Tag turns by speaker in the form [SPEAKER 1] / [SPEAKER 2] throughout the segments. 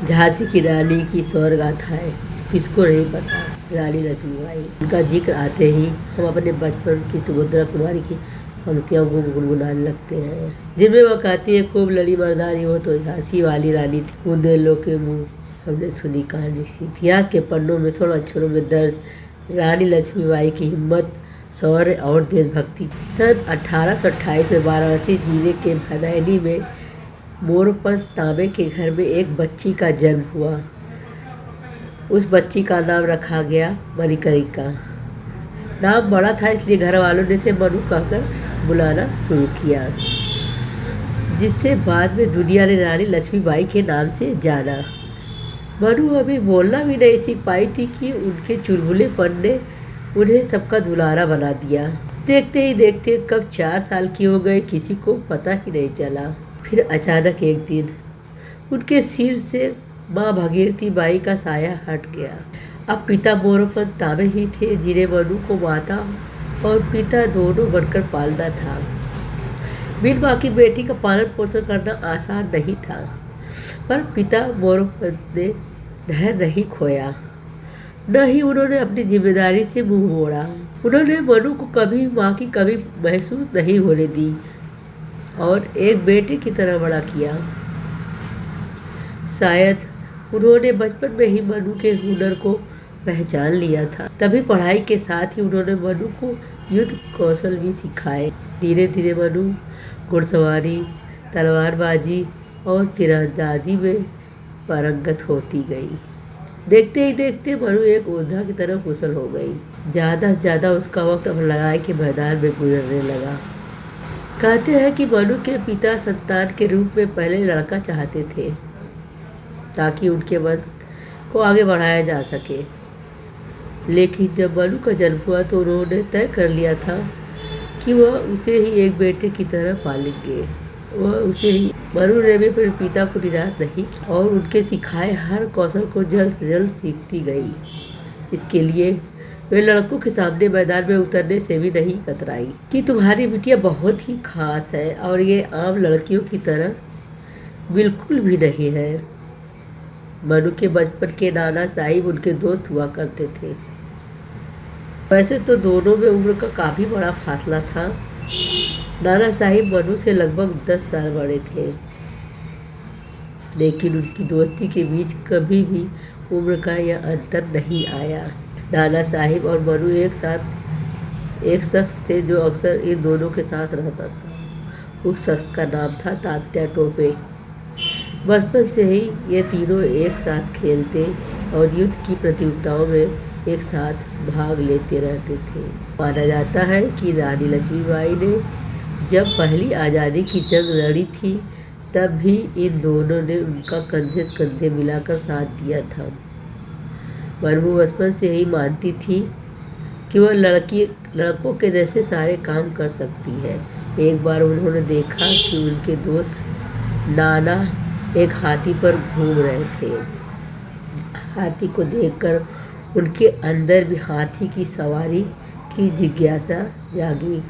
[SPEAKER 1] झांसी की रानी की स्वर गाथा है, किसको नहीं पता। रानी लक्ष्मीबाई, उनका जिक्र आते ही हम अपने बचपन की सुभद्रा कुमारी की पंक्तियों को गुनगुनाने लगते हैं, जिनमें वह कहती है, खूब लड़ी मर्दानी हो तो झांसी वाली रानी थी, बुंदेलों के मुंह हमने सुनी कहानी थी। इतिहास के पन्नों में स्वर्ण अक्षरों में दर्ज रानी लक्ष्मीबाई की हिम्मत, शौर्य और देशभक्ति। सन 1828 में वाराणसी जिले के भदैनी में मोरपंत तांबे के घर में एक बच्ची का जन्म हुआ। उस बच्ची का नाम रखा गया मणिकर्णिका। नाम बड़ा था इसलिए घर वालों ने इसे मनु कहकर बुलाना शुरू किया, जिससे बाद में दुनिया ने रानी लक्ष्मीबाई के नाम से जाना। मनु अभी बोलना भी नहीं सीख पाई थी कि उनके चुलबुलेपन ने उन्हें सबका दुलारा बना दिया। देखते ही देखते कब 4 साल की हो गई, किसी को पता ही नहीं चला। फिर अचानक एक दिन उनके सिर से माँ भागीरथी बाई का साया हट गया। अब पिता मोरोपंत तांबे ही थे, जिन्हें मनु को माता और पिता दोनों बनकर पालना था। बिन माँ की बेटी का पालन पोषण करना आसान नहीं था, पर पिता मोरोपंत ने धैर्य नहीं खोया, न ही उन्होंने अपनी जिम्मेदारी से मुंह मोड़ा। उन्होंने मनु को कभी माँ की कमी महसूस नहीं होने दी और एक बेटे की तरह बड़ा किया। शायद उन्होंने बचपन में ही मनु के हुनर को पहचान लिया था, तभी पढ़ाई के साथ ही उन्होंने मनु को युद्ध कौशल भी सिखाए। धीरे धीरे मनु घुड़सवारी, तलवारबाजी और तीरंदाजी में पारंगत होती गई। देखते ही देखते मनु एक योद्धा की तरह कुशल हो गई। ज़्यादा से ज़्यादा उसका वक्त अब लड़ाई के मैदान में गुजरने लगा। कहते हैं कि मनु के पिता संतान के रूप में पहले लड़का चाहते थे, ताकि उनके वंश को आगे बढ़ाया जा सके। लेकिन जब मनु का जन्म हुआ तो उन्होंने तय कर लिया था कि वह उसे ही एक बेटे की तरह पालेंगे। वह उसे ही मनु ने भी अपने पिता को निराश नहीं किया और उनके सिखाए हर कौशल को जल्द से जल्द सीखती गई। इसके लिए वे लड़कों के सामने मैदान में उतरने से भी नहीं कतराई कि तुम्हारी बिटिया बहुत ही खास है और ये आम लड़कियों की तरह बिल्कुल भी नहीं है। मनु के बचपन के नाना साहिब उनके दोस्त हुआ करते थे। वैसे तो दोनों में उम्र का काफ़ी बड़ा फासला था। नाना साहिब मनु से लगभग 10 साल बड़े थे, लेकिन उनकी दोस्ती के बीच कभी भी उम्र का यह अंतर नहीं आया। नाना साहिब और मनु एक शख्स थे जो अक्सर इन दोनों के साथ रहता था। उस शख्स का नाम था तात्या टोपे। बचपन से ही ये तीनों एक साथ खेलते और युद्ध की प्रतियोगिताओं में एक साथ भाग लेते रहते थे। माना जाता है कि रानी लक्ष्मीबाई ने जब पहली आज़ादी की जंग लड़ी थी, तब भी इन दोनों ने उनका कंधे से कंधे मिलाकर साथ दिया था। मनु बचपन से ही मानती थी कि वह लड़कों के जैसे सारे काम कर सकती है। एक बार उन्होंने देखा कि उनके दोस्त नाना एक हाथी पर घूम रहे थे। हाथी को देखकर उनके अंदर भी हाथी की सवारी की जिज्ञासा जागी।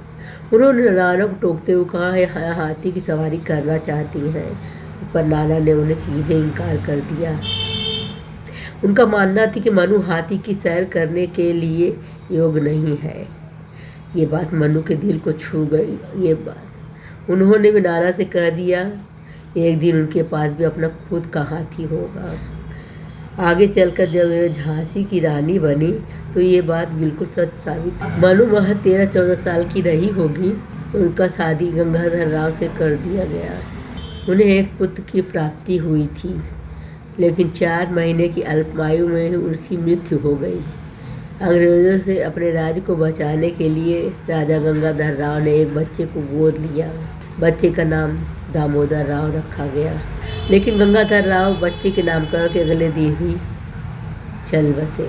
[SPEAKER 1] उन्होंने नाना को टोकते हुए कहा, है हाथी की सवारी करना चाहती हैं, पर नाना ने उन्हें सीधे इनकार कर दिया। उनका मानना था कि मनु हाथी की सैर करने के लिए योग्य नहीं है। ये बात मनु के दिल को छू गई। ये बात उन्होंने भी नाना से कह दिया, एक दिन उनके पास भी अपना खुद का हाथी होगा। आगे चलकर जब वे झांसी की रानी बनी तो ये बात बिल्कुल सच साबित हुई। मनु वह 13-14 साल की रही होगी, उनका शादी गंगाधर राव से कर दिया गया। उन्हें एक पुत्र की प्राप्ति हुई थी, लेकिन 4 महीने की अल्पायु में उनकी मृत्यु हो गई। अंग्रेज़ों से अपने राज्य को बचाने के लिए राजा गंगाधर राव ने एक बच्चे को गोद लिया। बच्चे का नाम दामोदर राव रखा गया, लेकिन गंगाधर राव बच्चे के नामकरण के अगले दिन ही चल बसे।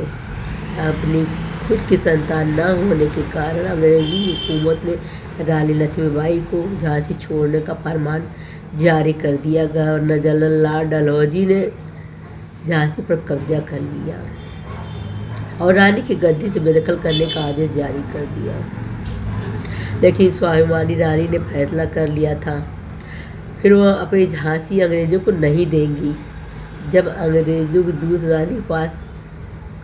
[SPEAKER 1] अपनी खुद की संतान न होने के कारण अंग्रेजी हुकूमत ने रानी लक्ष्मीबाई को झांसी छोड़ने का फरमान जारी कर दिया। गवर्नर जनरल लॉर्ड डलहौजी ने झांसी पर कब्जा कर लिया और रानी की गद्दी से बेदखल करने का आदेश जारी कर दिया। लेकिन स्वाभिमानी रानी ने फैसला कर लिया था, फिर वह अपनी झांसी अंग्रेज़ों को नहीं देंगी। जब अंग्रेजों की दूत रानी के पास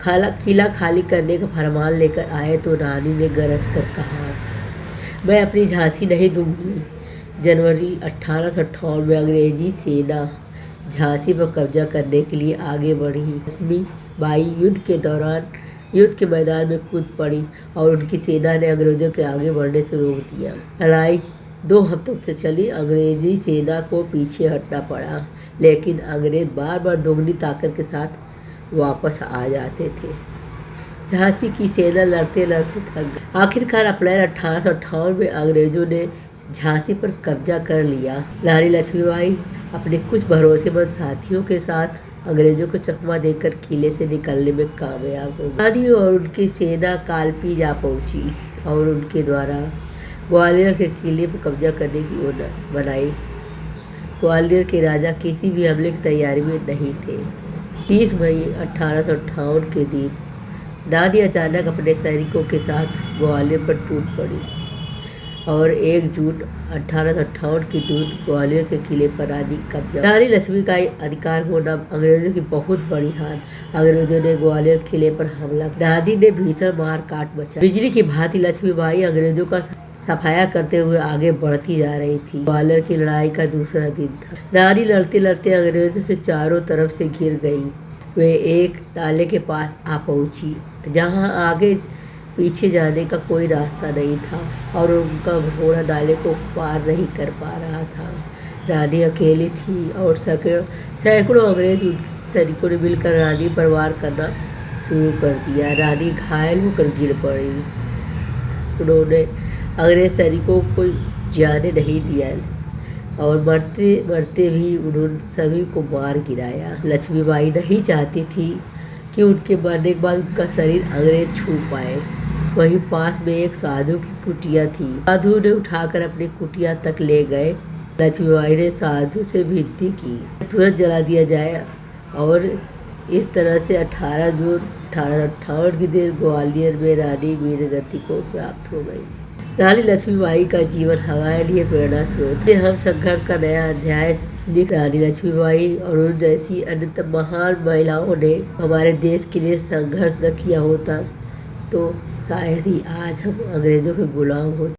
[SPEAKER 1] किला खाली करने का फरमान लेकर आए तो रानी ने गरज कर कहा, मैं अपनी झांसी नहीं दूंगी। जनवरी 1858 में अंग्रेजी सेना झांसी पर कब्जा करने के लिए आगे बढ़ी। लक्ष्मीबाई युद्ध के मैदान में कूद पड़ी और उनकी सेना ने अंग्रेजों के आगे बढ़ने से रोक दिया। लड़ाई 2 हफ्तों से चली। अंग्रेजी सेना को पीछे हटना पड़ा, लेकिन अंग्रेज बार बार दोगुनी ताकत के साथ वापस आ जाते थे। झांसी की सेना लड़ते लड़ते थक गई। आखिरकार अप्रैल 1858 में अंग्रेजों ने झांसी पर कब्जा कर लिया। रानी लक्ष्मीबाई अपने कुछ भरोसेमंद साथियों के साथ अंग्रेजों को चकमा देकर किले से निकलने में कामयाब हो गई। रानी और उनकी सेना कालपी जा पहुंची और उनके द्वारा ग्वालियर के किले पर कब्जा करने की योजना बनाई। ग्वालियर के राजा किसी भी हमले की तैयारी में नहीं थे। 30 मई 1858 के दिन रानी अचानक अपने सैनिकों के साथ ग्वालियर पर टूट पड़ी और 1 जून 1858 की दिन ग्वालियर के किले पर रानी कब्जा। रानी लक्ष्मी का अधिकार होना अंग्रेजों की बहुत बड़ी हार। अंग्रेजों ने ग्वालियर किले पर हमला। रानी ने भीषण मार काट मचा। बिजली की भांति लक्ष्मीबाई अंग्रेजों का सफाया करते हुए आगे बढ़ती जा रही थी। ग्वालियर की लड़ाई का दूसरा दिन था। रानी लड़ते लड़ते अंग्रेजों से चारों तरफ से घिर गई। वे एक नाले के पास आ पहुंची, जहां आगे पीछे जाने का कोई रास्ता नहीं था और उनका घोड़ा नाले को पार नहीं कर पा रहा था। रानी अकेली थी और सैकड़ों अंग्रेज सैनिकों ने मिलकर रानी पर वार करना शुरू कर दिया। रानी घायल होकर गिर पड़ी। उन्होंने अंग्रेज सैनिकों को जाने नहीं दिया और मरते मरते भी उन्होंने सभी को मार गिराया। लक्ष्मीबाई नहीं चाहती थी कि उनके मरने के बाद उनका शरीर अंग्रेज छू पाए। वहीं पास में एक साधु की कुटिया थी। साधु ने उठाकर अपनी कुटिया तक ले गए। लक्ष्मीबाई ने साधु से विनती की तुरंत जला दिया जाए और इस तरह से 18 जून 1858 के दिन ग्वालियर में रानी वीरगति को प्राप्त हो गई। रानी लक्ष्मीबाई का जीवन हमारे लिए प्रेरणा स्रोत है। हम संघर्ष का नया अध्याय लिख रानी लक्ष्मीबाई और उन जैसी अन्य महान महिलाओं ने हमारे देश के लिए संघर्ष न किया होता तो शायद ही आज हम अंग्रेजों के गुलाम होते।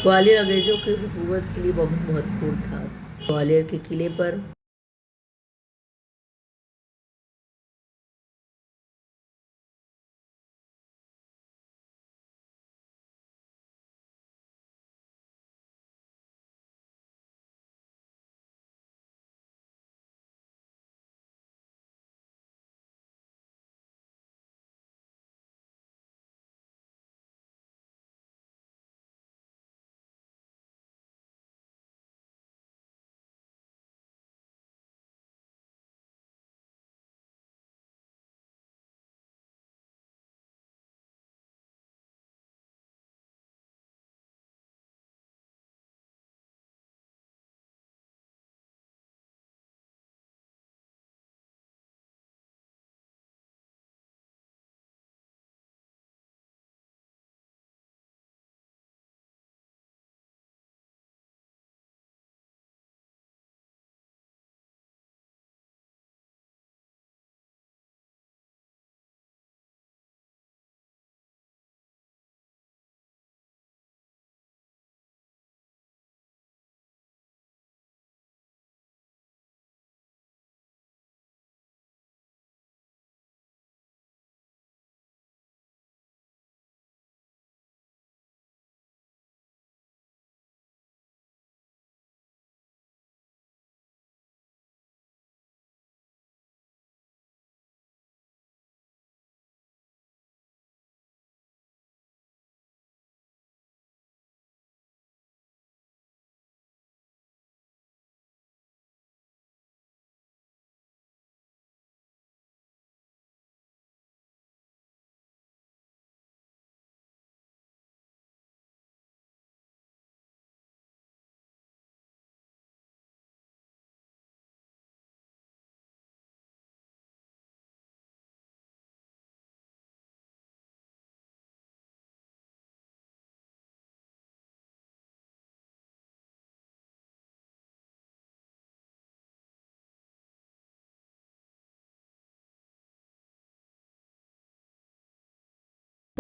[SPEAKER 1] ग्वालियर अंग्रेजों की हुकूमत के लिए बहुत महत्वपूर्ण था। ग्वालियर के किले पर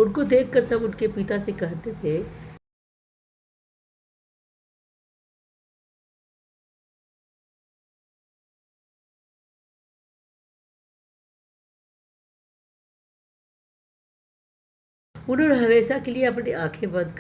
[SPEAKER 1] उनको देखकर सब उनके पिता से कहते थे, उन्होंने हमेशा के लिए अपनी आंखें बंद कर